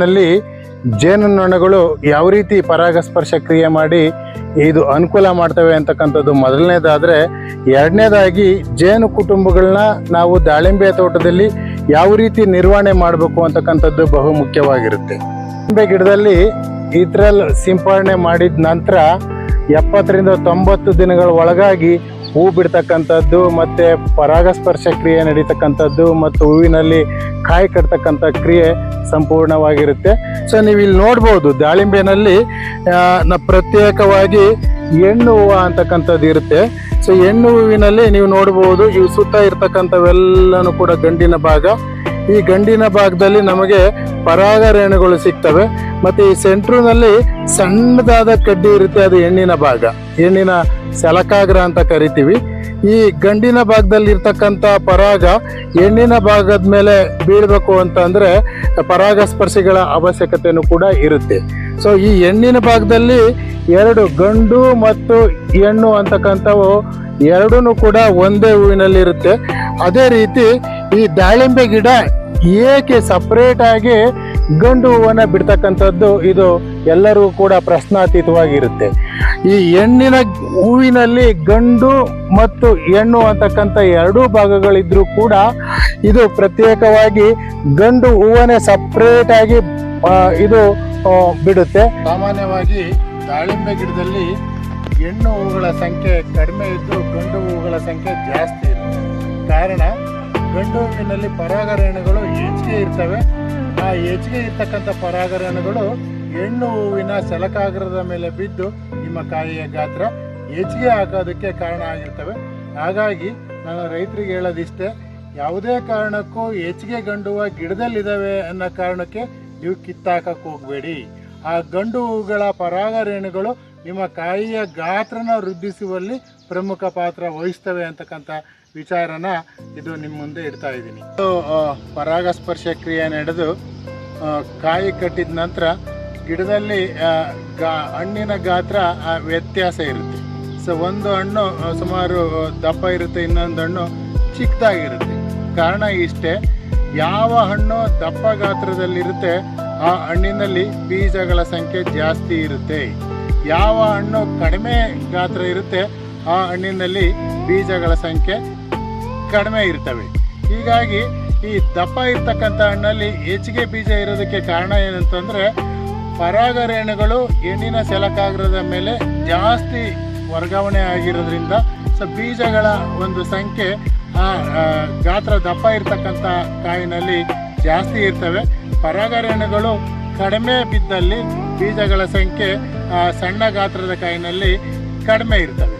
ನಲ್ಲಿ ಜೇನುನೊಣಗಳು ಯಾವ ರೀತಿ ಪರಾಗಸ್ಪರ್ಶ ಕ್ರಿಯೆ ಮಾಡಿ ಇದು ಅನುಕೂಲ ಮಾಡ್ತವೆ ಅಂತಕ್ಕಂಥದ್ದು ಮೊದಲನೇದಾದರೆ, ಎರಡನೇದಾಗಿ ಜೇನು ಕುಟುಂಬಗಳನ್ನ ನಾವು ದಾಳಿಂಬೆ ತೋಟದಲ್ಲಿ ಯಾವ ರೀತಿ ನಿರ್ವಹಣೆ ಮಾಡಬೇಕು ಅಂತಕ್ಕಂಥದ್ದು ಬಹು ಮುಖ್ಯವಾಗಿರುತ್ತೆ. ದಾಳಿಂಬೆ ಗಿಡದಲ್ಲಿ ಇದ್ರಲ್ಲಿ ಸಿಂಪರಣೆ ಮಾಡಿದ ನಂತರ 70 ರಿಂದ 90 ದಿನಗಳ ಒಳಗಾಗಿ ಹೂ ಬಿಡ್ತಕ್ಕಂಥದ್ದು ಮತ್ತು ಪರಾಗಸ್ಪರ್ಶ ಕ್ರಿಯೆ ನಡೀತಕ್ಕಂಥದ್ದು ಮತ್ತು ಹೂವಿನಲ್ಲಿ ಕಾಯಿ ಕಟ್ತಕ್ಕಂಥ ಕ್ರಿಯೆ ಸಂಪೂರ್ಣವಾಗಿರುತ್ತೆ. ಸೊ ನೀವು ಇಲ್ಲಿ ನೋಡ್ಬೋದು, ದಾಳಿಂಬೆನಲ್ಲಿ ಪ್ರತ್ಯೇಕವಾಗಿ ಹೆಣ್ಣು ಹೂವು ಅಂತಕ್ಕಂಥದ್ದು ಇರುತ್ತೆ. ಸೊ ಹೆಣ್ಣು ಹೂವಿನಲ್ಲಿ ನೀವು ನೋಡ್ಬೋದು, ಇವು ಸುತ್ತ ಇರ್ತಕ್ಕಂಥವೆಲ್ಲನೂ ಕೂಡ ಗಂಡಿನ ಭಾಗ. ಈ ಗಂಡಿನ ಭಾಗದಲ್ಲಿ ನಮಗೆ ಪರಾಗ ರೇಣುಗಳು ಸಿಗ್ತವೆ. ಮತ್ತು ಈ ಸೆಂಟ್ರಿನಲ್ಲಿ ಸಣ್ಣದಾದ ಕಡ್ಡಿ ಇರುತ್ತೆ, ಅದು ಹೆಣ್ಣಿನ ಭಾಗ, ಹೆಣ್ಣಿನ ಸೆಲಕಾಗ್ರ ಅಂತ ಕರಿತೀವಿ. ಈ ಗಂಡಿನ ಭಾಗದಲ್ಲಿ ಇರ್ತಕ್ಕಂಥ ಪರಾಗ ಹೆಣ್ಣಿನ ಭಾಗದ ಮೇಲೆ ಬೀಳಬೇಕು ಅಂತಂದರೆ ಪರಾಗಸ್ಪರ್ಶಿಗಳ ಅವಶ್ಯಕತೆಯೂ ಕೂಡ ಇರುತ್ತೆ. ಸೊ ಈ ಹೆಣ್ಣಿನ ಭಾಗದಲ್ಲಿ 2 ಗಂಡು ಮತ್ತು ಹೆಣ್ಣು ಅಂತಕ್ಕಂಥವು ಎರಡೂ ಕೂಡ ಒಂದೇ ಹೂವಿನಲ್ಲಿರುತ್ತೆ. ಅದೇ ರೀತಿ ಈ ದಾಳಿಂಬೆ ಗಿಡ ಏಕೆ ಸಪ್ರೇಟಾಗಿ ಗಂಡು ಹೂವನ್ನು ಬಿಡ್ತಕ್ಕಂಥದ್ದು ಇದು ಎಲ್ಲರಿಗೂ ಕೂಡ ಪ್ರಶ್ನಾತೀತವಾಗಿರುತ್ತೆ. ಈ ಹೆಣ್ಣಿನ ಹೂವಿನಲ್ಲಿ ಗಂಡು ಮತ್ತು ಹೆಣ್ಣು ಅಂತಕ್ಕಂಥ 2 ಭಾಗಗಳಿದ್ರೂ ಕೂಡ ಇದು ಪ್ರತ್ಯೇಕವಾಗಿ ಗಂಡು ಹೂವನ್ನೇ ಸಪ್ರೇಟಾಗಿ ಇದು ಬಿಡುತ್ತೆ. ಸಾಮಾನ್ಯವಾಗಿ ದಾಳಿಂಬೆ ಗಿಡದಲ್ಲಿ ಹೆಣ್ಣು ಹೂವುಗಳ ಸಂಖ್ಯೆ ಕಡಿಮೆ ಇದ್ದು ಗಂಡು ಹೂವುಗಳ ಸಂಖ್ಯೆ ಜಾಸ್ತಿ ಇರುತ್ತೆ. ಕಾರಣ, ಗಂಡು ಹೂವಿನಲ್ಲಿ ಪರಾಗರೇಣುಗಳು ಹೆಚ್ಚಿಗೆ ಇರ್ತವೆ. ಆ ಹೆಚ್ಚಿಗೆ ಇರ್ತಕ್ಕಂಥ ಪರಾಗರೇಣುಗಳು ಹೆಣ್ಣು ಹೂವಿನ ಸೆಲಕಾಗ್ರದ ಮೇಲೆ ಬಿದ್ದು ನಿಮ್ಮ ಕಾಯಿಯ ಗಾತ್ರ ಹೆಚ್ಚಿಗೆ ಹಾಕೋದಕ್ಕೆ ಕಾರಣ ಆಗಿರ್ತವೆ. ಹಾಗಾಗಿ ನಾನು ರೈತರಿಗೆ ಹೇಳೋದಿಷ್ಟೇ, ಯಾವುದೇ ಕಾರಣಕ್ಕೂ ಹೆಚ್ಚಿಗೆ ಗಂಡು ಹೂವು ಗಿಡದಲ್ಲಿದ್ದಾವೆ ಅನ್ನೋ ಕಾರಣಕ್ಕೆ ನೀವು ಕಿತ್ತಾಕಕ್ಕೆ ಹೋಗಬೇಡಿ. ಆ ಗಂಡು ಹೂವುಗಳ ಪರಾಗರೇಣುಗಳು ನಿಮ್ಮ ಕಾಯಿಯ ಗಾತ್ರನ ವೃದ್ಧಿಸುವಲ್ಲಿ ಪ್ರಮುಖ ಪಾತ್ರ ವಹಿಸ್ತವೆ ಅಂತಕ್ಕಂಥ ವಿಚಾರನ ಇದು ನಿಮ್ಮ ಮುಂದೆ ಇಡ್ತಾ ಇದ್ದೀನಿ. ಪರಾಗಸ್ಪರ್ಶ ಕ್ರಿಯೆ ನಡೆದು ಕಾಯಿ ಕಟ್ಟಿದ ನಂತರ ಗಿಡದಲ್ಲಿ ಹಣ್ಣಿನ ಗಾತ್ರ ವ್ಯತ್ಯಾಸ ಇರುತ್ತೆ. ಸೊ ಒಂದು ಹಣ್ಣು ಸುಮಾರು ದಪ್ಪ ಇರುತ್ತೆ, ಇನ್ನೊಂದು ಹಣ್ಣು ಚಿಕ್ಕದಾಗಿರುತ್ತೆ. ಕಾರಣ ಇಷ್ಟೇ, ಯಾವ ಹಣ್ಣು ದಪ್ಪ ಗಾತ್ರದಲ್ಲಿರುತ್ತೆ ಆ ಹಣ್ಣಿನಲ್ಲಿ ಬೀಜಗಳ ಸಂಖ್ಯೆ ಜಾಸ್ತಿ ಇರುತ್ತೆ. ಯಾವ ಹಣ್ಣು ಕಡಿಮೆ ಗಾತ್ರ ಇರುತ್ತೆ ಆ ಹಣ್ಣಿನಲ್ಲಿ ಬೀಜಗಳ ಸಂಖ್ಯೆ ಕಡಿಮೆ ಇರ್ತವೆ. ಹೀಗಾಗಿ ಈ ದಪ್ಪ ಇರ್ತಕ್ಕಂಥ ಹಣ್ಣಲ್ಲಿ ಹೆಚ್ಚಿಗೆ ಬೀಜ ಇರೋದಕ್ಕೆ ಕಾರಣ ಏನಂತಂದರೆ, ಪರಾಗರೇಣುಗಳು ಹೆಣ್ಣಿನ ಸೆಲಕಾಗ್ರದ ಮೇಲೆ ಜಾಸ್ತಿ ವರ್ಗಾವಣೆ ಆಗಿರೋದ್ರಿಂದ ಸೊ ಬೀಜಗಳ ಒಂದು ಸಂಖ್ಯೆ ಆ ಗಾತ್ರ ದಪ್ಪ ಇರ್ತಕ್ಕಂಥ ಕಾಯಿನಲ್ಲಿ ಜಾಸ್ತಿ ಇರ್ತವೆ. ಪರಾಗರೇಣುಗಳು ಕಡಿಮೆ ಬಿದ್ದಲ್ಲಿ ಬೀಜಗಳ ಸಂಖ್ಯೆ ಸಣ್ಣ ಗಾತ್ರದ ಕಾಯಿನಲ್ಲಿ ಕಡಿಮೆ ಇರ್ತವೆ.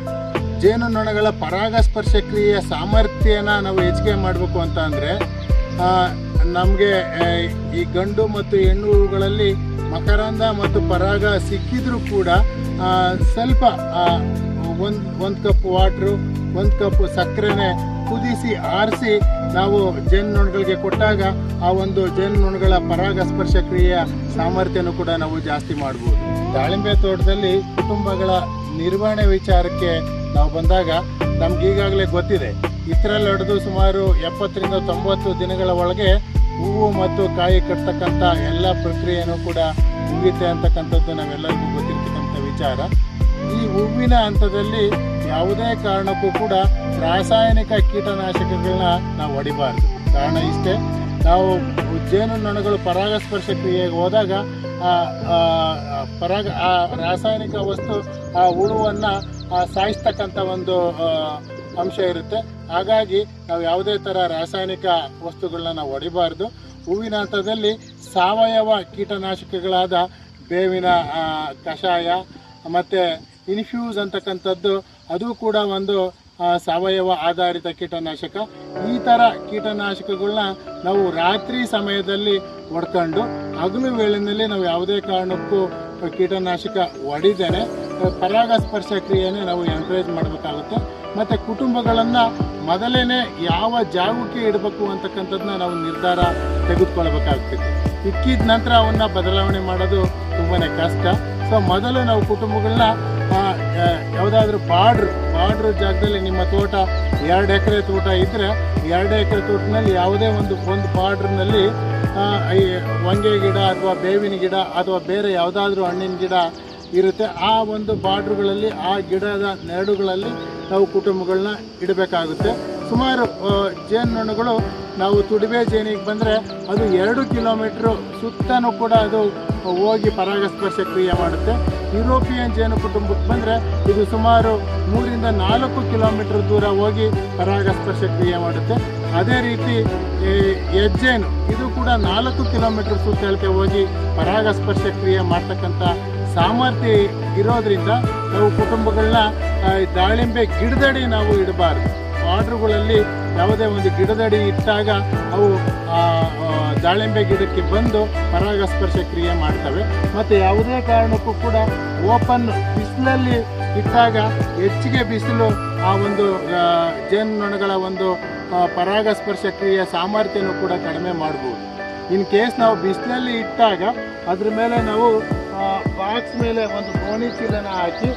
ಜೇನುನೊಣಗಳ ಪರಾಗಸ್ಪರ್ಶ ಕ್ರಿಯೆಯ ಸಾಮರ್ಥ್ಯನ ನಾವು ಹೆಚ್ಚಿಗೆ ಮಾಡಬೇಕು ಅಂತ ಅಂದರೆ, ನಮಗೆ ಈ ಗಂಡು ಮತ್ತು ಹೆಣ್ಣು ಹೂವುಗಳಲ್ಲಿ ಮಕರಂದ ಮತ್ತು ಪರಾಗ ಸಿಕ್ಕಿದ್ರೂ ಕೂಡ ಸ್ವಲ್ಪ ಒಂದು ಕಪ್ ವಾಟ್ರು, 1 ಕಪ್ ಸಕ್ಕರೆನೆ ಕುದಿಸಿ ಆರಿಸಿ ನಾವು ಜೇನುನೊಣಗಳಿಗೆ ಕೊಟ್ಟಾಗ ಆ ಒಂದು ಜೇನುನೊಣಗಳ ಪರಾಗಸ್ಪರ್ಶ ಕ್ರಿಯೆಯ ಸಾಮರ್ಥ್ಯನೂ ಕೂಡ ನಾವು ಜಾಸ್ತಿ ಮಾಡ್ಬೋದು. ದಾಳಿಂಬೆ ತೋಟದಲ್ಲಿ ಕುಟುಂಬಗಳ ನಿರ್ವಹಣೆ ವಿಚಾರಕ್ಕೆ ನಾವು ಬಂದಾಗ ನಮ್ಗೆ ಈಗಾಗಲೇ ಗೊತ್ತಿದೆ, ಇದರಲ್ಲಿ ಹಿಡಿದು ಸುಮಾರು 70 ರಿಂದ 90 ದಿನಗಳ ಒಳಗೆ ಹೂವು ಮತ್ತು ಕಾಯಿ ಕಟ್ತಕ್ಕಂಥ ಎಲ್ಲ ಪ್ರಕ್ರಿಯೆನೂ ಕೂಡ ಮುಗಿಯುತ್ತೆ ಅಂತಕ್ಕಂಥದ್ದು ನಾವೆಲ್ಲರಿಗೂ ಗೊತ್ತಿರ್ತಕ್ಕಂಥ ವಿಚಾರ. ಈ ಹೂವಿನ ಹಂತದಲ್ಲಿ ಯಾವುದೇ ಕಾರಣಕ್ಕೂ ಕೂಡ ರಾಸಾಯನಿಕ ಕೀಟನಾಶಕಗಳನ್ನ ನಾವು ಹೊಡಿಬಾರ್ದು. ಕಾರಣ ಇಷ್ಟೇ, ನಾವು ಜೇನುನೊಣಗಳು ಪರಾಗಸ್ಪರ್ಶ ಕ್ರಿಯೆಗೆ ಹೋದಾಗ ಆ ರಾಸಾಯನಿಕ ವಸ್ತು ಆ ಹುಳುವನ್ನು ಸಾಯಿಸ್ತಕ್ಕಂಥ ಒಂದು ಅಂಶ ಇರುತ್ತೆ. ಹಾಗಾಗಿ ನಾವು ಯಾವುದೇ ಥರ ರಾಸಾಯನಿಕ ವಸ್ತುಗಳನ್ನ ನಾವು ಹೊಡಿಬಾರ್ದು. ಹೂವಿನ ಹಂತದಲ್ಲಿ ಸಾವಯವ ಕೀಟನಾಶಕಗಳಾದ ಬೇವಿನ ಕಷಾಯ ಮತ್ತು ಇನ್ಫ್ಯೂಸ್ ಅಂತಕ್ಕಂಥದ್ದು ಅದು ಕೂಡ ಒಂದು ಸಾವಯವ ಆಧಾರಿತ ಕೀಟನಾಶಕ. ಈ ಥರ ಕೀಟನಾಶಕಗಳನ್ನ ನಾವು ರಾತ್ರಿ ಸಮಯದಲ್ಲಿ ಹೊಡ್ಕೊಂಡು ಹಗಲು ವೇಳೆಯಲ್ಲಿ ನಾವು ಯಾವುದೇ ಕಾರಣಕ್ಕೂ ಕೀಟನಾಶಕ ಹೊಡಿದೇನೆ ಪರಾಗಸ್ಪರ್ಶ ಕ್ರಿಯೆನೇ ನಾವು ಎನ್ಕರೇಜ್ ಮಾಡಬೇಕಾಗುತ್ತೆ. ಮತ್ತು ಕುಟುಂಬಗಳನ್ನು ಮೊದಲೇ ಯಾವ ಜಾಗಕ್ಕೆ ಇಡಬೇಕು ಅಂತಕ್ಕಂಥದ್ದನ್ನ ನಾವು ನಿರ್ಧಾರ ತೆಗೆದುಕೊಳ್ಬೇಕಾಗ್ತದೆ. ಇಕ್ಕಿದ ನಂತರ ಅವನ್ನ ಬದಲಾವಣೆ ಮಾಡೋದು ತುಂಬಾ ಕಷ್ಟ. ಸೊ ಮೊದಲು ನಾವು ಕುಟುಂಬಗಳನ್ನ ಯಾವುದಾದ್ರೂ ಬಾರ್ಡ್ರ್ ಜಾಗದಲ್ಲಿ ನಿಮ್ಮ ತೋಟ 2 ಎಕರೆ ತೋಟ ಇದ್ದರೆ 2 ಎಕರೆ ತೋಟದಲ್ಲಿ ಯಾವುದೇ ಒಂದು ಬಾರ್ಡ್ರ್ನಲ್ಲಿ ಈ ಹೊಂಗೆ ಗಿಡ ಅಥವಾ ಬೇವಿನ ಗಿಡ ಅಥವಾ ಬೇರೆ ಯಾವುದಾದ್ರೂ ಹಣ್ಣಿನ ಗಿಡ ಇರುತ್ತೆ. ಆ ಒಂದು ಬಾರ್ಡ್ರುಗಳಲ್ಲಿ ಆ ಗಿಡದ ನೆರಳುಗಳಲ್ಲಿ ನಾವು ಕುಟುಂಬಗಳನ್ನ ಇಡಬೇಕಾಗುತ್ತೆ. ಸುಮಾರು ಜೇನುನೊಣಗಳು ನಾವು ತುಡಿಬೆ ಜೇನಿಗೆ ಬಂದರೆ ಅದು 2 ಕಿಲೋಮೀಟ್ರು ಸುತ್ತನೂ ಕೂಡ ಅದು ಹೋಗಿ ಪರಾಗಸ್ಪರ್ಶ ಕ್ರಿಯೆ ಮಾಡುತ್ತೆ. ಯುರೋಪಿಯನ್ ಜೇನು ಕುಟುಂಬಕ್ಕೆ ಬಂದರೆ ಇದು ಸುಮಾರು 3 ರಿಂದ 4 ಕಿಲೋಮೀಟ್ರ್ ದೂರ ಹೋಗಿ ಪರಾಗಸ್ಪರ್ಶ ಕ್ರಿಯೆ ಮಾಡುತ್ತೆ. ಅದೇ ರೀತಿ ಹೆಜ್ಜೇನು ಇದು ಕೂಡ 4 ಕಿಲೋಮೀಟ್ರ್ ಸುತ್ತಳತೆ ಹೋಗಿ ಪರಾಗಸ್ಪರ್ಶ ಕ್ರಿಯೆ ಮಾಡ್ತಕ್ಕಂಥ ಸಾಮರ್ಥ್ಯ ಇರೋದ್ರಿಂದ ನಾವು ಕುಟುಂಬಗಳನ್ನ ದಾಳಿಂಬೆ ಗಿಡದಡಿ ನಾವು ಇಡಬಾರ್ದು. ಆರ್ಡ್ರುಗಳಲ್ಲಿ ಯಾವುದೇ ಒಂದು ಗಿಡದಡಿ ಇಟ್ಟಾಗ ಅವು ದಾಳಿಂಬೆ ಗಿಡಕ್ಕೆ ಬಂದು ಪರಾಗಸ್ಪರ್ಶ ಕ್ರಿಯೆ ಮಾಡ್ತವೆ. ಮತ್ತು ಯಾವುದೇ ಕಾರಣಕ್ಕೂ ಕೂಡ ಓಪನ್ ಬಿಸಿಲಲ್ಲಿ ಇಟ್ಟಾಗ ಹೆಚ್ಚಿಗೆ ಬಿಸಿಲು ಆ ಒಂದು ಜೇನುನೊಣಗಳ ಒಂದು ಪರಾಗಸ್ಪರ್ಶ ಕ್ರಿಯೆಯ ಸಾಮರ್ಥ್ಯನೂ ಕೂಡ ಕಡಿಮೆ ಮಾಡ್ಬೋದು. ಇನ್ ಕೇಸ್ ನಾವು ಬಿಸಿಲಲ್ಲಿ ಇಟ್ಟಾಗ ಅದ್ರ ಮೇಲೆ ನಾವು ಬಾಕ್ಸ್ ಮೇಲೆ ಒಂದು ಗೋಣಿ ಚೀಲನ ಹಾಕಿ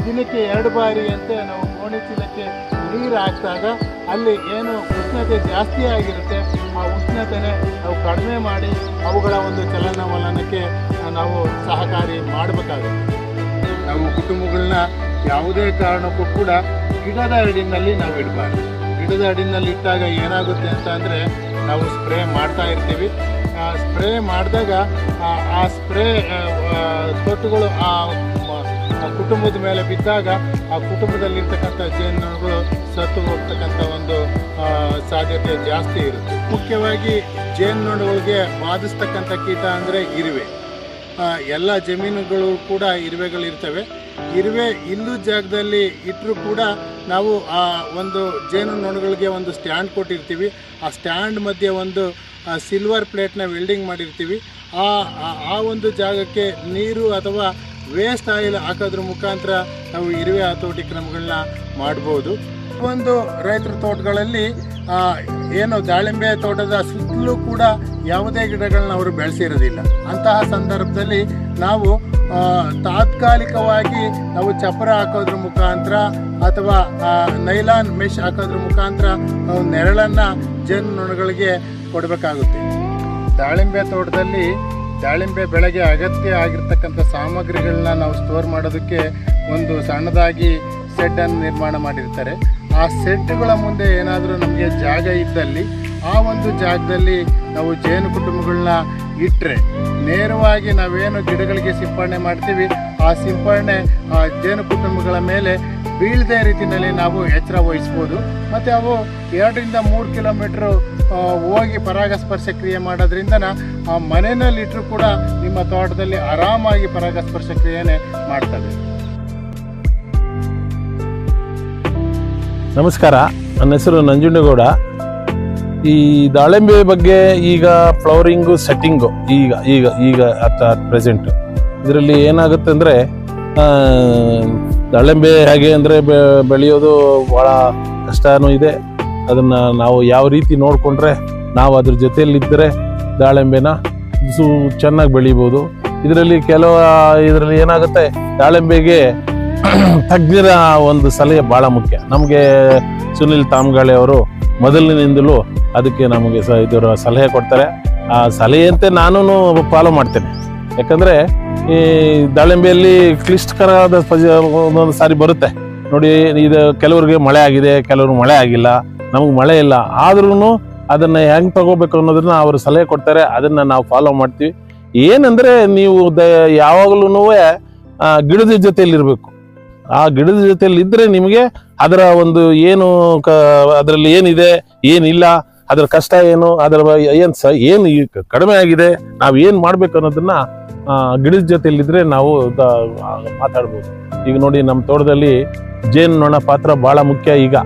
ದಿನಕ್ಕೆ 2 ಬಾರಿಯಂತೆ ನಾವು ಗೋಣಿ ಚೀಲಕ್ಕೆ ನೀರು ಹಾಕಿದಾಗ ಅಲ್ಲಿ ಏನು ಉಷ್ಣತೆ ಜಾಸ್ತಿ ಆಗಿರುತ್ತೆ ಆ ಉಷ್ಣತೆನೇ ನಾವು ಕಡಿಮೆ ಮಾಡಿ ಅವುಗಳ ಒಂದು ಚಲನವಲನಕ್ಕೆ ನಾವು ಸಹಕಾರಿ ಮಾಡಬೇಕಾಗುತ್ತೆ. ನಾವು ಕುಟುಂಬಗಳನ್ನ ಯಾವುದೇ ಕಾರಣಕ್ಕೂ ಕೂಡ ಗಿಡದ ಅಡಿನಲ್ಲಿ ನಾವು ಇಡಬಾರ್ದು. ಗಿಡದ ಅಡಿನಲ್ಲಿ ಇಟ್ಟಾಗ ಏನಾಗುತ್ತೆ ಅಂತ ಅಂದರೆ ನಾವು ಸ್ಪ್ರೇ ಮಾಡ್ತಾ ಇರ್ತೀವಿ. ಸ್ಪ್ರೇ ಮಾಡಿದಾಗ ಆ ಸ್ಪ್ರೇ ತೊಟ್ಟುಗಳು ಆ ಕುಟುಂಬದ ಮೇಲೆ ಬಿದ್ದಾಗ ಆ ಕುಟುಂಬದಲ್ಲಿರ್ತಕ್ಕಂಥ ಜೇನುನೊಣಗಳು ಸತ್ತು ಹೋಗ್ತಕ್ಕಂಥ ಒಂದು ಸಾಧ್ಯತೆ ಜಾಸ್ತಿ ಇರುತ್ತೆ. ಮುಖ್ಯವಾಗಿ ಜೇನುನೊಣಗಳಿಗೆ ಬಾಧಿಸ್ತಕ್ಕಂಥ ಕೀಟ ಅಂದರೆ ಇರುವೆ. ಎಲ್ಲ ಜಮೀನುಗಳು ಕೂಡ ಇರುವೆಗಳಿರ್ತವೆ. ಇರುವೆ ಇಲ್ಲದ ಜಾಗದಲ್ಲಿ ಇಟ್ಟರೂ ಕೂಡ ನಾವು ಆ ಒಂದು ಜೇನುನೊಣಗಳಿಗೆ ಒಂದು ಸ್ಟ್ಯಾಂಡ್ ಕೊಟ್ಟಿರ್ತೀವಿ. ಆ ಸ್ಟ್ಯಾಂಡ್ ಮಧ್ಯೆ ಒಂದು ಸಿಲ್ವರ್ ಪ್ಲೇಟ್ನ ವೆಲ್ಡಿಂಗ್ ಮಾಡಿರ್ತೀವಿ. ಆ ಒಂದು ಜಾಗಕ್ಕೆ ನೀರು ಅಥವಾ ವೇಸ್ಟ್ ಆಯಿಲ್ ಹಾಕೋದ್ರ ಮುಖಾಂತರ ನಾವು ಇರುವೆ ಹತೋಟಿ ಕ್ರಮಗಳನ್ನ ಮಾಡ್ಬೋದು. ಒಂದು ರೈತರ ತೋಟಗಳಲ್ಲಿ ಏನು ದಾಳಿಂಬೆ ತೋಟದ ಸುತ್ತಲೂ ಕೂಡ ಯಾವುದೇ ಗಿಡಗಳನ್ನ ಅವರು ಬೆಳೆಸಿರೋದಿಲ್ಲ. ಅಂತಹ ಸಂದರ್ಭದಲ್ಲಿ ನಾವು ತಾತ್ಕಾಲಿಕವಾಗಿ ನಾವು ಚಪ್ಪರ ಹಾಕೋದ್ರ ಮುಖಾಂತರ ಅಥವಾ ನೈಲಾನ್ ಮೆಶ್ ಹಾಕೋದ್ರ ಮುಖಾಂತರ ನಾವು ನೆರಳನ್ನು ಜೇನುನೊಣಗಳಿಗೆ ಕೊಡಬೇಕಾಗುತ್ತೆ. ದಾಳಿಂಬೆ ತೋಟದಲ್ಲಿ ದಾಳಿಂಬೆ ಬೆಳೆಗೆ ಅಗತ್ಯ ಆಗಿರ್ತಕ್ಕಂಥ ಸಾಮಗ್ರಿಗಳನ್ನ ನಾವು ಸ್ಟೋರ್ ಮಾಡೋದಕ್ಕೆ ಒಂದು ಸಣ್ಣದಾಗಿ ಸೆಡ್ಡನ್ನು ನಿರ್ಮಾಣ ಮಾಡಿರ್ತಾರೆ. ಆ ಸೆಡ್ಗಳ ಮುಂದೆ ಏನಾದರೂ ನಮಗೆ ಜಾಗ ಇದ್ದಲ್ಲಿ ಆ ಒಂದು ಜಾಗದಲ್ಲಿ ನಾವು ಜೇನು ಕುಟುಂಬಗಳನ್ನ ಇಟ್ಟರೆ ನೇರವಾಗಿ ನಾವೇನು ಗಿಡಗಳಿಗೆ ಸಿಂಪಡಣೆ ಮಾಡ್ತೀವಿ ಆ ಸಿಂಪಡಣೆ ಆ ಜೇನು ಕುಟುಂಬಗಳ ಮೇಲೆ ಬೀಳದೆ ರೀತಿಯಲ್ಲಿ ನಾವು ಎಚ್ಚರ ವಹಿಸ್ಬೋದು. ಮತ್ತು ಅವು 2 ರಿಂದ 3 ಕಿಲೋಮೀಟ್ರು ಹೋಗಿ ಪರಾಗಸ್ಪರ್ಶ ಕ್ರಿಯೆ ಮಾಡೋದ್ರಿಂದ ಆ ಮನೆಯಲ್ಲಿಟ್ಟರೂ ಕೂಡ ನಿಮ್ಮ ತೋಟದಲ್ಲಿ ಆರಾಮಾಗಿ ಪರಾಗಸ್ಪರ್ಶ ಕ್ರಿಯೆನೇ ಮಾಡ್ತವೆ. ನಮಸ್ಕಾರ, ನನ್ನ ಹೆಸರು ನಂಜುಂಡೇಗೌಡ. ಈ ದಾಳಿಂಬೆ ಬಗ್ಗೆ ಈಗ ಫ್ಲವರಿಂಗು ಸೆಟ್ಟಿಂಗು ಈಗ ಅಟ್ ಪ್ರೆಸೆಂಟ್ ಇದರಲ್ಲಿ ಏನಾಗುತ್ತೆ ಅಂದರೆ ದಾಳಿಂಬೆ ಹೇಗೆ ಅಂದರೆ ಬೆಳೆಯೋದು ಭಾಳ ಕಷ್ಟನೂ ಇದೆ. ಅದನ್ನು ನಾವು ಯಾವ ರೀತಿ ನೋಡಿಕೊಂಡ್ರೆ ನಾವು ಅದ್ರ ಜೊತೆಯಲ್ಲಿದ್ದರೆ ದಾಳಿಂಬೆನ ಚೆನ್ನಾಗಿ ಬೆಳಿಬೋದು. ಇದರಲ್ಲಿ ಇದರಲ್ಲಿ ಏನಾಗುತ್ತೆ, ದಾಳಿಂಬೆಗೆ ತಜ್ಞರ ಒಂದು ಸಲಹೆ ಭಾಳ ಮುಖ್ಯ. ನಮಗೆ ಸುನಿಲ್ ತಾಮ್ಗಾಳೆ ಅವರು ಮೊದಲಿನಿಂದಲೂ ಅದಕ್ಕೆ ನಮಗೆ ಇದರ ಸಲಹೆ ಕೊಡ್ತಾರೆ. ಆ ಸಲಹೆಯಂತೆ ನಾನು ಫಾಲೋ ಮಾಡ್ತೇನೆ. ಯಾಕಂದರೆ ಈ ದಾಳಿಂಬೆಯಲ್ಲಿ ಕ್ಲಿಷ್ಟಕರವಾದ ಒಂದೊಂದು ಸಾರಿ ಬರುತ್ತೆ ನೋಡಿ. ಇದು ಕೆಲವ್ರಿಗೆ ಮಳೆ ಆಗಿದೆ, ಕೆಲವ್ರಿಗೆ ಮಳೆ ಆಗಿಲ್ಲ, ನಮಗೆ ಮಳೆ ಇಲ್ಲ. ಆದ್ರೂ ಅದನ್ನು ಹೆಂಗೆ ತಗೋಬೇಕು ಅನ್ನೋದನ್ನ ಅವರು ಸಲಹೆ ಕೊಡ್ತಾರೆ. ಅದನ್ನು ನಾವು ಫಾಲೋ ಮಾಡ್ತೀವಿ. ಏನಂದರೆ ನೀವು ಯಾವಾಗಲೂ ಗಿಡದ ಜೊತೆಯಲ್ಲಿರಬೇಕು. ಆ ಗಿಡದ ಜೊತೆಯಲ್ಲಿ ಇದ್ದರೆ ನಿಮಗೆ ಅದರ ಒಂದು ಏನು ಅದರಲ್ಲಿ ಏನಿದೆ ಏನಿಲ್ಲ, ಅದರ ಕಷ್ಟ ಏನು, ಅದರ ಏನು ಕಡಿಮೆ ಆಗಿದೆ, ನಾವು ಏನು ಮಾಡ್ಬೇಕು ಅನ್ನೋದನ್ನ ಗಿಡದ ಜೊತೆಯಲ್ಲಿದ್ದರೆ ನಾವು ಮಾತಾಡ್ಬೋದು. ಈಗ ನೋಡಿ, ನಮ್ಮ ತೋಟದಲ್ಲಿ ಜೇನುನೊಣ ಪಾತ್ರ ಭಾಳ ಮುಖ್ಯ. ಈಗ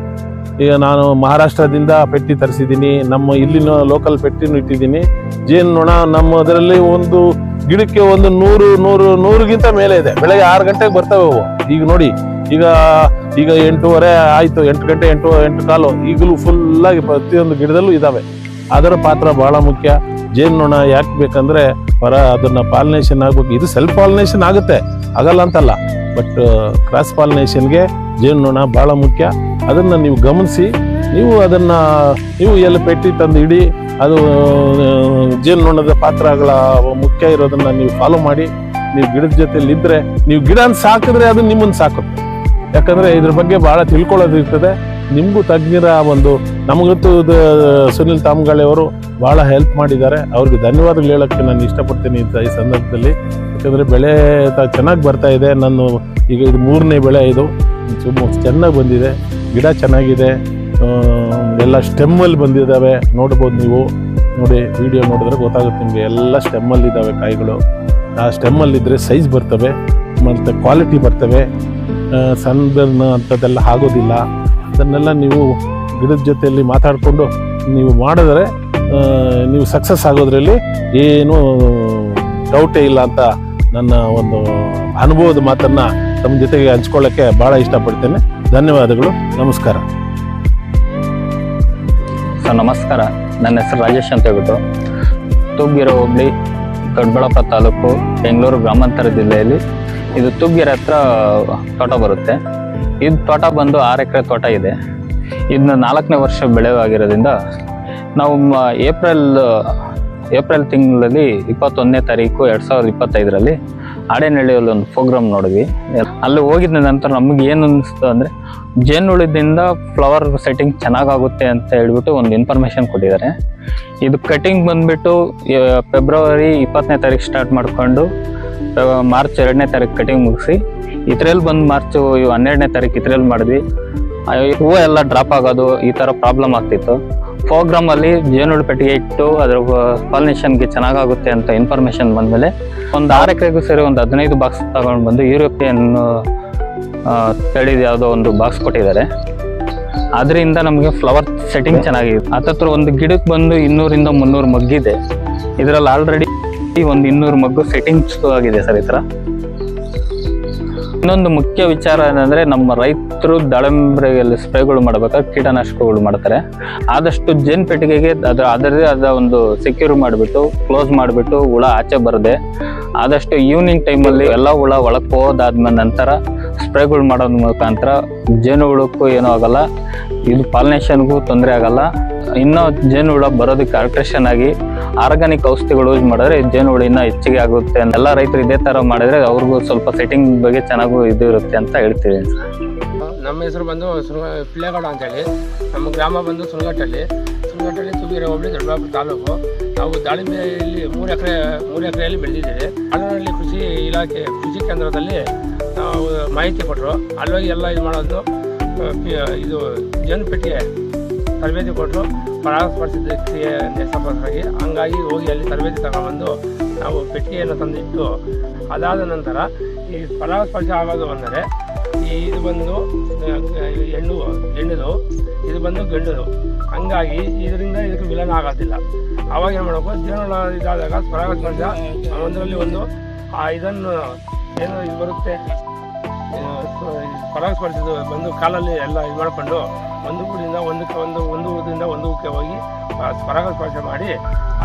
ನಾನು ಮಹಾರಾಷ್ಟ್ರದಿಂದ ಪೆಟ್ಟಿ ತರಿಸಿದ್ದೀನಿ, ನಮ್ಮ ಇಲ್ಲಿನ ಲೋಕಲ್ ಪೆಟ್ಟಿನೂ ಇಟ್ಟಿದ್ದೀನಿ. ಜೇನುನೊಣ ನಮ್ಮ ಅದರಲ್ಲಿ ಒಂದು ಗಿಡಕ್ಕೆ ಒಂದು 100ಗಿಂತ ಮೇಲೆ ಇದೆ. ಬೆಳಗ್ಗೆ 6 ಗಂಟೆಗೆ ಬರ್ತವೆ ಅವು. ಈಗ ನೋಡಿ, ಈಗ 8:30 ಆಯಿತು, 8 ಗಂಟೆ 8:15 ಈಗಲೂ ಫುಲ್ಲಾಗಿ ಪ್ರತಿಯೊಂದು ಗಿಡದಲ್ಲೂ ಇದ್ದಾವೆ. ಅದರ ಪಾತ್ರ ಭಾಳ ಮುಖ್ಯ. ಜೇನುನೊಣ ಯಾಕೆ ಬೇಕಂದ್ರೆ ಅದನ್ನ ಪಾಲಿನೇಷನ್ ಆಗ್ಬೇಕು. ಇದು ಸೆಲ್ಫ್ ಪಾಲಿನೇಷನ್ ಆಗುತ್ತೆ, ಆಗಲ್ಲ ಅಂತಲ್ಲ, ಬಟ್ ಕ್ರಾಸ್ ಪಾಲಿನೇಷನ್ಗೆ ಜೇನುನೊಣ ಭಾಳ ಮುಖ್ಯ. ಅದನ್ನು ನೀವು ಗಮನಿಸಿ ನೀವು ಅದನ್ನು ನೀವು ಎಲ್ಲಿ ಪೆಟ್ಟಿ ತಂದು ಇಡಿ. ಅದು ಜೇನುನೊಣದ ಪಾತ್ರಗಳ ಮುಖ್ಯ ಇರೋದನ್ನ ನೀವು ಫಾಲೋ ಮಾಡಿ. ನೀವು ಗಿಡದ ಜೊತೆಲಿ ಇದ್ರೆ, ನೀವು ಗಿಡನ ಸಾಕಿದ್ರೆ ಅದು ನಿಮ್ಮನ್ನು ಸಾಕುತ್ತೆ. ಯಾಕಂದ್ರೆ ಇದ್ರ ಬಗ್ಗೆ ಬಹಳ ತಿಳ್ಕೊಳ್ಳೋದು ಇರ್ತದೆ. ನಿಮಗೂ ತಜ್ಞರ ನಮಗಂತೂ ಸುನಿಲ್ ತಾಮ್ಗಾಳೆ ಅವರು ಬಹಳ ಹೆಲ್ಪ್ ಮಾಡಿದ್ದಾರೆ. ಅವ್ರಿಗೆ ಧನ್ಯವಾದಗಳು ಹೇಳೋಕ್ಕೆ ನಾನು ಇಷ್ಟಪಡ್ತೀನಿ ಈ ಸಂದರ್ಭದಲ್ಲಿ. ಯಾಕಂದರೆ ಬೆಳೆ ಚೆನ್ನಾಗಿ ಬರ್ತಾ ಇದೆ. ಈಗ ಇದು 3ನೇ ಬೆಳೆ. ಇದು ಚೆನ್ನಾಗಿ ಬಂದಿದೆ, ಗಿಡ ಚೆನ್ನಾಗಿದೆ, ಎಲ್ಲ ಸ್ಟೆಮ್ಮಲ್ಲಿ ಬಂದಿದ್ದಾವೆ. ನೋಡ್ಬೋದು ನೀವು, ನೋಡಿ ವಿಡಿಯೋ ನೋಡಿದ್ರೆ ಗೊತ್ತಾಗುತ್ತೆ ನಿಮಗೆ. ಎಲ್ಲ ಸ್ಟೆಮ್ಮಲ್ಲಿ ಇದ್ದಾವೆ ಕಾಯಿಗಳು. ಆ ಸ್ಟೆಮ್ಮಲ್ಲಿದ್ದರೆ ಸೈಜ್ ಬರ್ತವೆ ಮತ್ತು ಕ್ವಾಲಿಟಿ ಬರ್ತವೆ. ಸಣ್ಣ ಅಂಥದ್ದೆಲ್ಲ ಆಗೋದಿಲ್ಲ. ಅದನ್ನೆಲ್ಲ ನೀವು ಗಿಡದ ಜೊತೆಯಲ್ಲಿ ಮಾತಾಡಿಕೊಂಡು ನೀವು ಮಾಡಿದ್ರೆ ನೀವು ಸಕ್ಸಸ್ ಆಗೋದ್ರಲ್ಲಿ ಏನೂ ಡೌಟೇ ಇಲ್ಲ ಅಂತ ನನ್ನ ಒಂದು ಅನುಭವದ ಮಾತನ್ನು ತಮ್ಮ ಜೊತೆಗೆ ಹಂಚ್ಕೊಳ್ಳೋಕ್ಕೆ ಭಾಳ ಇಷ್ಟಪಡ್ತೇನೆ. ಧನ್ಯವಾದಗಳು. ನಮಸ್ಕಾರ. ಸರ್ ನಮಸ್ಕಾರ. ನನ್ನ ಹೆಸರು ರಾಜೇಶ್ ಅಂತ ಹೇಳ್ಬಿಟ್ಟು, ತೂಬ್ಗೆರೆ ಹೋಬಳಿ, ದೊಡ್ಡಬಳ್ಳಾಪುರ ತಾಲೂಕು, ಬೆಂಗಳೂರು ಗ್ರಾಮಾಂತರ ಜಿಲ್ಲೆಯಲ್ಲಿ ಇದು ತೂಬ್ಗೆರೆ ಹತ್ರ ತೋಟ ಬರುತ್ತೆ. ಇದು ತೋಟ ಬಂದು 6 ಎಕರೆ ತೋಟ ಇದೆ. ಇದನ್ನ 4ನೇ ವರ್ಷ ಬೆಳೆ ಆಗಿರೋದ್ರಿಂದ ನಾವು ಏಪ್ರಿಲ್ ತಿಂಗಳಲ್ಲಿ 21ನೇ ತಾರೀಕು 2025ರಲ್ಲಿ ಆಡೇನಹಳ್ಳಿಯಲ್ಲಿ ಒಂದು ಪ್ರೋಗ್ರಾಮ್ ನೋಡಿದ್ವಿ. ಅಲ್ಲಿ ಹೋಗಿದ ನಂತರ ನಮ್ಗೆ ಏನು ಅನಿಸ್ತು ಅಂದರೆ, ಜೇನುಹುಳದಿಂದ ಫ್ಲವರ್ ಸೆಟ್ಟಿಂಗ್ ಚೆನ್ನಾಗಾಗುತ್ತೆ ಅಂತ ಹೇಳ್ಬಿಟ್ಟು ಒಂದು ಇನ್ಫಾರ್ಮೇಶನ್ ಕೊಟ್ಟಿದ್ದಾರೆ. ಇದು ಕಟಿಂಗ್ ಬಂದ್ಬಿಟ್ಟು ಫೆಬ್ರವರಿ 20ನೇ ತಾರೀಕು ಸ್ಟಾರ್ಟ್ ಮಾಡಿಕೊಂಡು ಮಾರ್ಚ್ 2ನೇ ತಾರೀಕು ಕಟಿಂಗ್ ಮುಗಿಸಿ, ಇದ್ರಲ್ಲಿ ಬಂದು ಮಾರ್ಚ್ 12ನೇ ತಾರೀಕು ಇದ್ರಲ್ಲಿ ಮಾಡಿದ್ವಿ. ಹೂವು ಎಲ್ಲ ಡ್ರಾಪ್ ಆಗೋದು ಈ ಥರ ಪ್ರಾಬ್ಲಮ್ ಆಗ್ತಿತ್ತು. ಪ್ರೋಗ್ರಾಮಲ್ಲಿ ಜೇನುಹುಳು ಪೆಟ್ಟಿಗೆ ಇಟ್ಟು ಅದ್ರ ಪಾಲಿನೇಷನ್ಗೆ ಚೆನ್ನಾಗಾಗುತ್ತೆ ಅಂತ ಇನ್ಫಾರ್ಮೇಶನ್ ಬಂದಮೇಲೆ ಒಂದು 6 ಎಕರೆಗೂ ಸೇರಿ ಒಂದು 15 ಬಾಕ್ಸ್ ತಗೊಂಡು ಬಂದು ಯುರೋಪಿಯನ್ ತಳಿದ ಯಾವುದೋ ಒಂದು ಬಾಕ್ಸ್ ಕೊಟ್ಟಿದ್ದಾರೆ. ಅದರಿಂದ ನಮಗೆ ಫ್ಲವರ್ ಸೆಟ್ಟಿಂಗ್ ಚೆನ್ನಾಗಿದೆ. ಹತ್ತತ್ರ ಒಂದು ಗಿಡಕ್ಕೆ ಬಂದು 200ರಿಂದ 300 ಮಗ್ಗಿದೆ. ಇದರಲ್ಲಿ ಆಲ್ರೆಡಿ ಒಂದು 200 ಮಗ್ಗು ಸೆಟ್ಟಿಂಗ್ಸ್ ಆಗಿದೆ ಸರ್. ಈ ಥರ ಇನ್ನೊಂದು ಮುಖ್ಯ ವಿಚಾರ ಏನಂದರೆ, ನಮ್ಮ ರೈತರು ದಾಳಿಂಬೆಯಲ್ಲಿ ಸ್ಪ್ರೇಗಳು ಮಾಡಬೇಕಾದ್ರೆ ಕೀಟನಾಶಕಗಳು ಮಾಡ್ತಾರೆ. ಆದಷ್ಟು ಜೇನು ಪೆಟ್ಟಿಗೆಗೆ ಅದರದೇ ಆದ ಒಂದು ಸೆಕ್ಯೂರ್ ಮಾಡಿಬಿಟ್ಟು ಕ್ಲೋಸ್ ಮಾಡಿಬಿಟ್ಟು ಹುಳ ಆಚೆ ಬರದೆ ಆದಷ್ಟು ಈವ್ನಿಂಗ್ ಟೈಮಲ್ಲಿ ಎಲ್ಲ ಹುಳ ಒಳಕ್ಕೆ ಹೋದಾದ್ಮೇಲೆ ನಂತರ ಸ್ಪ್ರೇಗಳು ಮಾಡೋದ್ರ ಮುಖಾಂತರ ಜೇನು ಹುಳಕ್ಕೂ ಏನೂ ಆಗಲ್ಲ, ಇದು ಪಾಲಿನೇಷನ್ಗೂ ತೊಂದರೆ ಆಗಲ್ಲ. ಇನ್ನೂ ಜೇನು ಹುಳ ಬರೋದಕ್ಕೆ ಆಲ್ಟ್ರೇಷನ್ ಆಗಿ ಆರ್ಗಾನಿಕ್ ಔಷಧಿಗಳು ಯೂಸ್ ಮಾಡಿದ್ರೆ ಜೇನು ಹುಳ ಇನ್ನೂ ಹೆಚ್ಚಿಗೆ ಆಗುತ್ತೆ. ಎಲ್ಲ ರೈತರು ಇದೇ ಥರ ಮಾಡಿದ್ರೆ ಅವ್ರಿಗೂ ಸ್ವಲ್ಪ ಸೆಟ್ಟಿಂಗ್ ಬಗ್ಗೆ ಚೆನ್ನಾಗೂ ಇದು ಇರುತ್ತೆ ಅಂತ ಹೇಳ್ತೀವಿ. ನಮ್ಮ ಹೆಸರು ಬಂದು ಪಿಳ್ಳೆಗೌಡ ಅಂತೇಳಿ. ನಮ್ಮ ಗ್ರಾಮ ಬಂದು ಸುಲಗಟ್ಟಳ್ಳಿ, ತೂಬ್ಗೆರೆ ಹೋಬಳಿ, ದೊಡ್ಡಬಳ್ಳಾಪುರ ತಾಲೂಕು. ನಾವು ದಾಳಿಂಬೆಯಲ್ಲಿ 3 ಎಕರೆಯಲ್ಲಿ ಬೆಳೆದಿದ್ದೇವೆ. ಆಡೇನಹಳ್ಳಿ ಕೃಷಿ ಇಲಾಖೆ ಕೃಷಿ ಕೇಂದ್ರದಲ್ಲಿ ನಾವು ಮಾಹಿತಿ ಕೊಟ್ಟರು. ಅಲ್ಲೋಗಿ ಎಲ್ಲ ಇದು ಮಾಡೋದು, ಇದು ಜೇನು ಪೆಟ್ಟಿಗೆ ತರಬೇತಿ ಕೊಟ್ಟರು, ಪರಾಗಸ್ಪರ್ಶದ ಕ್ರಿಯೆ ಸಂಪರ್ಕವಾಗಿ. ಹಂಗಾಗಿ ಹೋಗಿ ಅಲ್ಲಿ ತರಬೇತಿ ತಗೊಂಡ್ಬಂದು ನಾವು ಪೆಟ್ಟಿಗೆಯನ್ನು ತಂದಿಟ್ಟು, ಅದಾದ ನಂತರ ಈ ಪರಾಗಸ್ಪರ್ಶ ಆಗೋದು ಅಂದರೆ ಇದು ಬಂದು ಹೆಣ್ಣುದು, ಇದು ಬಂದು ಗಂಡುದು. ಹಂಗಾಗಿ ಇದರಿಂದ ಇದಕ್ಕೆ ವಿಲನ್ ಆಗೋದಿಲ್ಲ. ಆವಾಗ ಏನು ಮಾಡಬೇಕು, ಜೇನುಹುಳ ಇದಾದಾಗ ಪರಾಗಸ್ಪರ್ಶ ಒಂದರಲ್ಲಿ ಒಂದು ಇದನ್ನು ಏನು ಇದು ಬರುತ್ತೆ, ಪರಾಗಸ್ಪರ್ಶದ ಬಂದು ಕಾಲಲ್ಲಿ ಎಲ್ಲ ಇದು ಮಾಡಿಕೊಂಡು ಒಂದು ಹೂದಿಂದ ಒಂದು ಹೂದಿಂದ ಒಂದು ಹೂಕ್ಕೆ ಹೋಗಿ ಪರಾಗಸ್ಪರ್ಶ ಮಾಡಿ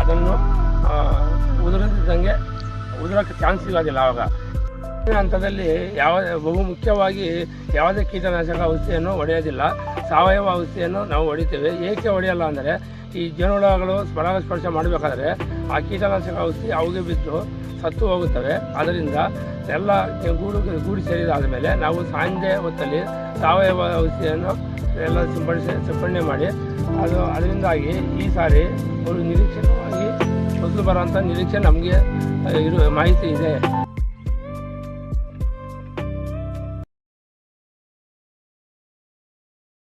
ಅದನ್ನು ಉದುರೋಕ್ಕೆ ಚಾನ್ಸ್ ಸಿಗೋದಿಲ್ಲ. ಆವಾಗ ಹಂತದಲ್ಲಿ ಬಹು ಮುಖ್ಯವಾಗಿ ಯಾವುದೇ ಕೀಟನಾಶಕ ಔಷಧಿಯನ್ನು ಹೊಡೆಯೋದಿಲ್ಲ, ಸಾವಯವ ಔಷಧಿಯನ್ನು ನಾವು ಹೊಡಿತೇವೆ. ಏಕೆ ಹೊಡೆಯಲ್ಲ ಅಂದರೆ, ಈ ಜೇನುಹುಳಗಳು ಪರಾಗಸ್ಪರ್ಶ ಮಾಡಬೇಕಾದ್ರೆ ಆ ಕೀಟನಾಶಕ ಔಷಧಿ ಅವುಗೆ ಬಿದ್ದು ಸತ್ತು ಹೋಗುತ್ತವೆ. ಅದರಿಂದ ಎಲ್ಲ ಗೂಡು ಸೇರಿದಾದ ಮೇಲೆ ನಾವು ಸಂಜೆ ಹೊತ್ತಲ್ಲಿ ಸಾವಯವ ಔಷಧಿಯನ್ನು ಎಲ್ಲ ಸಿಂಪಡಣೆ ಮಾಡಿ ಅದರಿಂದಾಗಿ ಈ ಸಾರಿ ಒಂದು ನಿರೀಕ್ಷಣವಾಗಿ ಫಸಲು ಬರುವಂಥ ನಿರೀಕ್ಷೆ ನಮಗೆ ಮಾಹಿತಿ ಇದೆ.